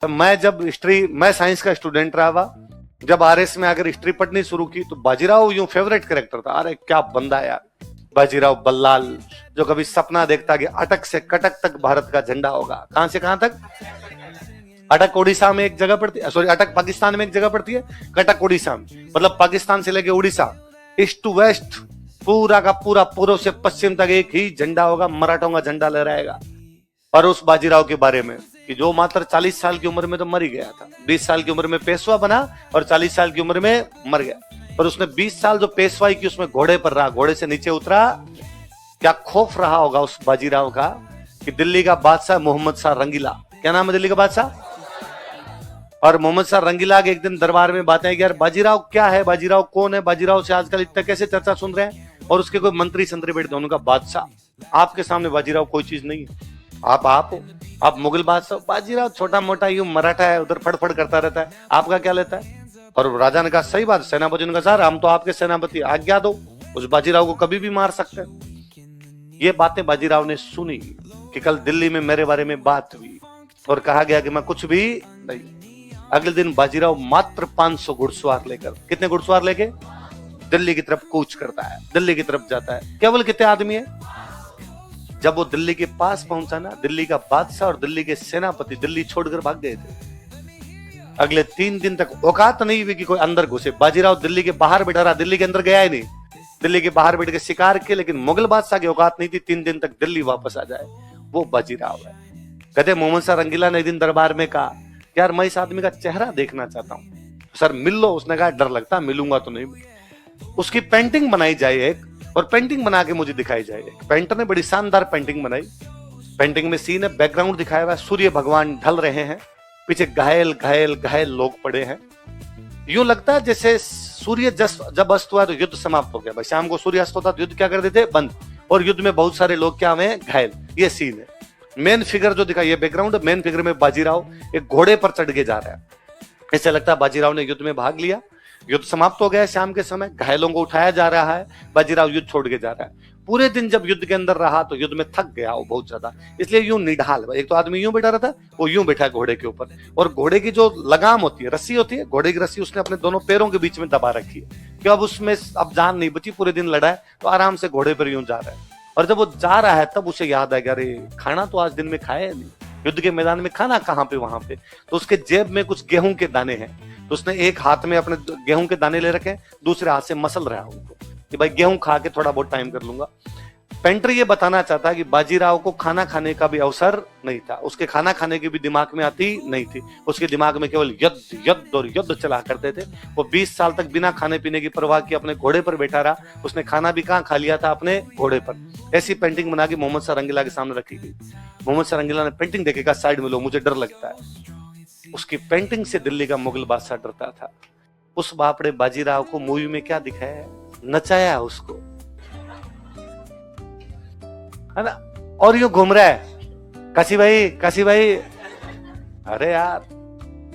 मैं साइंस का स्टूडेंट रहा हुआ, जब आरएस में आकर हिस्ट्री पढ़नी शुरू की तो बाजीराव यूं फेवरेट कैरेक्टर था। अरे क्या बंदा यार, बाजीराव बल्लाल, जो कभी सपना देखता कि अटक से कटक तक भारत का झंडा होगा। कहां से कहां तक? अटक उड़ीसा में एक जगह पड़ती है, सॉरी अटक पाकिस्तान में एक जगह पड़ती है, कटक उड़ीसा में, मतलब पाकिस्तान से लेके उड़ीसा, ईस्ट टू वेस्ट पूरा का पूरा पूर्व से पश्चिम तक एक ही झंडा होगा, मराठों का झंडा लहराएगा। और उस बाजीराव के बारे में कि जो मात्र 40 साल की उम्र में तो मर ही गया था, 20 साल की उम्र में पेशवा बना और 40 साल की उम्र में मर गया। पर उसने 20 साल जो पेशवाई की उसमें घोड़े पर रहा, घोड़े से नीचे उतरा, क्या खौफ रहा होगा उस बाजीराव का कि दिल्ली का बादशाह मोहम्मद शाह रंगीला, क्या नाम है दिल्ली का बादशाह, और मोहम्मद शाह रंगीला के एक दिन दरबार में बातें कि यार बाजीराव क्या है, बाजीराव कौन है, बाजीराव से आजकल इतना कैसे चर्चा सुन रहे हैं। और उसके कोई मंत्री संतरी बैठे, उनका बादशाह, आपके सामने बाजीराव कोई चीज नहीं है, आप हो, आप मुगल बादशाह, बाजीराव छोटा मोटा यूं मराठा है, उधर फड़फड़ करता रहता है, आपका क्या लेता है। और राजा ने कहा सही बात, सेनापति ने कहा सर हम तो आपके सेनापति, आज्ञा दो, उस बाजीराव को कभी भी मार सकते हैं। ये बातें बाजीराव ने सुनी कि कल दिल्ली में मेरे बारे में बात हुई और कहा गया कि मैं कुछ भी नहीं। अगले दिन बाजीराव मात्र 500 घुड़सवार लेकर, कितने घुड़सवार लेके, दिल्ली की तरफ कूच करता है, दिल्ली की तरफ जाता है। केवल कितने आदमी है? जब वो दिल्ली के पास पहुंचा ना, दिल्ली का बादशाह और दिल्ली के सेनापति दिल्ली छोड़कर भाग गए थे। अगले 3 दिन तक औकात नहीं हुई कि कोई अंदर घुसे। बाजीराव दिल्ली के बाहर बैठा रहा, दिल्ली के अंदर गया ही नहीं, दिल्ली के बाहर बैठ के शिकार किए, लेकिन मुगल बादशाह की औकात नहीं थी 3 दिन तक दिल्ली वापस आ जाए। वो बाजीराव है। कहते मोहम्मद शाह रंगीला ने एक दिन दरबार में कहा यार मैं इस आदमी का चेहरा देखना चाहता हूँ, सर मिल लो। उसने कहा डर लगता, मिलूंगा तो नहीं। उसकी पेंटिंग बनाई जाए एक, और पेंटिंग बना के मुझे दिखाई जाए। पेंटर ने बड़ी शानदार पेंटिंग बनाई। पेंटिंग में सीन है, बैकग्राउंड दिखाया हुआ है, सूर्य भगवान ढल रहे हैं, पीछे घायल घायल घायल लोग पड़े हैं। यूं लगता है जैसे सूर्य जब अस्त हुआ तो युद्ध समाप्त हो गया। भाई शाम को सूर्य अस्त होता तो युद्ध क्या कर देते, बंद, और युद्ध में बहुत सारे लोग क्या हुए, घायल। ये सीन है। मेन फिगर जो दिखाई, ये बैकग्राउंड, मेन फिगर में बाजीराव एक घोड़े पर चढ़ के जा रहा है। ऐसे लगता है बाजीराव ने युद्ध में भाग लिया, युद्ध समाप्त हो गया शाम के समय, घायलों को उठाया जा रहा है, बाजीराव युद्ध छोड़ के जा रहा है। पूरे दिन जब युद्ध के अंदर रहा तो युद्ध में थक गया वो बहुत ज्यादा, इसलिए यूं निढाल, एक तो आदमी यूं बैठा रहता, वो यूं बैठा है घोड़े के ऊपर, और घोड़े की जो लगाम होती है, रस्सी होती है, घोड़े की रस्सी उसने अपने दोनों पैरों के बीच में दबा रखी है कि अब उसमें अब जान नहीं बची, पूरे दिन लड़ा है, तो आराम से घोड़े पर यूं जा रहा है। और जब वो जा रहा है तब उसे याद आया, अरे खाना तो आज दिन में खाया नहीं, युद्ध के मैदान में खाना कहाँ पे, वहां पे। तो उसके जेब में कुछ गेहूं के दाने हैं, तो उसने एक हाथ में अपने गेहूं के दाने ले रखे, दूसरे हाथ से मसल रहा है उनको कि भाई गेहूं खा के थोड़ा बहुत टाइम कर लूंगा। पेंटर ये बताना चाहता है कि बाजीराव को खाना खाने का भी अवसर नहीं था, उसके खाना खाने की भी दिमाग में आती नहीं थी, उसके दिमाग में केवल युद्ध युद्ध और युद्ध चला करते थे। वो 20 साल तक बिना खाने पीने की परवाह किए अपने घोड़े पर बैठा रहा, उसने खाना भी कहाँ खा लिया था, अपने घोड़े पर। ऐसी पेंटिंग बना के मोहम्मद शाह रंगीला के सामने रखी गई। मोहम्मद शाह रंगीला ने पेंटिंग देखेगा, साइड में लो, मुझे डर लगता है। उसकी पेंटिंग से दिल्ली का मुगल बादशाह डरता था। उस बापड़े बाजीराव को मूवी में क्या दिखाया, नचाया उसको, है ना, और यूं घूम रहा है, काशी भाई। अरे यार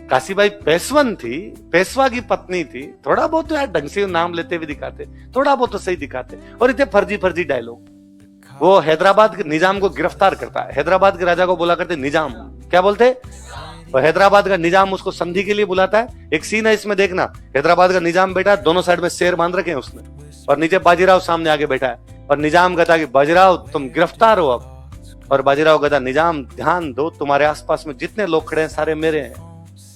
काशी भाई पेशवन थी, पेशवा की पत्नी थी, थोड़ा बहुत तो यार ढंग से नाम लेते हुए दिखाते, थोड़ा बहुत तो सही दिखाते, और इतने फर्जी डायलॉग। वो हैदराबाद के निजाम को गिरफ्तार करता है, हैदराबाद के राजा को बोला करते निजाम, क्या बोलते, तो हैदराबाद का निजाम उसको संधि के लिए बुलाता है। एक सीन है इसमें देखना, हैदराबाद का निजाम बैठा, दोनों साइड में शेर बांध रखे हैं उसने, और नीचे बाजीराव सामने आगे बैठा है, और निजाम कहता कि बाजीराव तुम गिरफ्तार हो अब। और बाजीराव कहता निजाम ध्यान दो, तुम्हारे आसपास में जितने लोग खड़े हैं सारे मेरे हैं,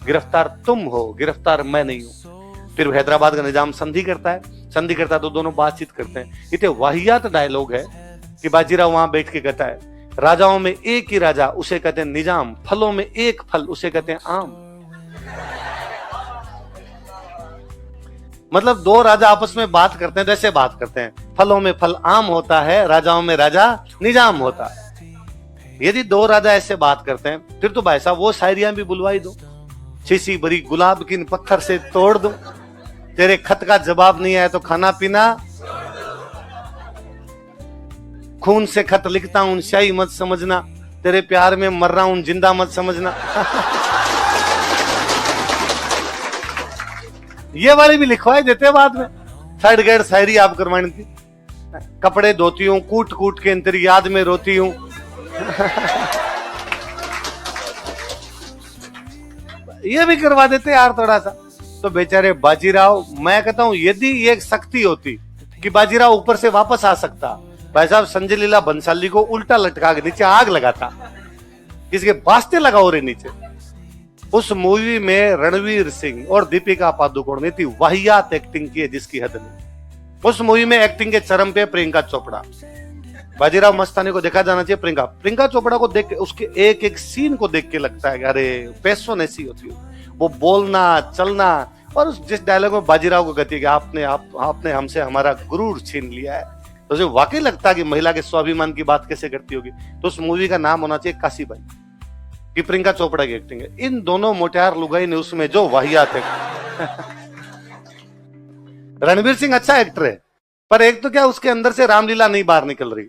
गिरफ्तार तुम हो, गिरफ्तार मैं नहीं हूं। फिर हैदराबाद का निजाम संधि करता है तो दोनों बातचीत करते हैं। इतने वाहियात डायलॉग है कि बाजीराव वहां बैठ के कहता है राजाओं में एक ही राजा, उसे कहते हैं निजाम, फलों में एक फल, उसे कहते हैं आम। मतलब दो राजा आपस में बात करते हैं, जैसे बात करते हैं, फलों में फल आम होता है, राजाओं में राजा निजाम होता है। यदि दो राजा ऐसे बात करते हैं फिर तो भाई साहब वो शायरियां भी बुलवाई दो, शीशी भरी गुलाब की पत्थर से तोड़ दो, तेरे खत का जवाब नहीं आया तो खाना पीना, खून से खत लिखता हूं शाही मत समझना, तेरे प्यार में मर रहा हूं जिंदा मत समझना। ये वाली भी लिखवाई देते बाद में, थर्ड ग्रेड शायरी आप करवानी थी। कपड़े धोती हूं कूट कूट के तेरी याद में रोती हूं। ये भी करवा देते यार थोड़ा सा। तो बेचारे बाजीराव, मैं कहता हूं यदि ये एक शक्ति होती कि बाजीराव ऊपर से वापस आ सकता, भाई साहब संजय लीला बंसाली को उल्टा लटका के नीचे आग लगाता, किसके वास्ते लगाओ रे नीचे। उस मूवी में रणवीर सिंह और दीपिका पादुकोण ने इतनी वाहियात एक्टिंग की है जिसकी हद नहीं। उस मूवी में एक्टिंग के चरम पे प्रियंका चोपड़ा। बाजीराव मस्तानी को देखा जाना चाहिए। प्रियंका चोपड़ा को देख के, उसके एक एक सीन को देख के लगता है कि अरे पैसों ऐसी होती है, वो बोलना चलना। और जिस डायलॉग में बाजीराव को कहती है कि आपने हमसे हमारा गुरूर छीन लिया है, तो उसे वाकई लगता है कि महिला के स्वाभिमान की बात कैसे करती होगी। तो उस मूवी का नाम होना चाहिए काशीबाई, कि प्रियंका चोपड़ा की एक्टिंग है। इन दोनों मोटियार लुगाई ने उसमें जो वाहियात है। रणवीर सिंह अच्छा एक्टर है, पर एक तो क्या उसके अंदर से रामलीला नहीं बाहर निकल रही।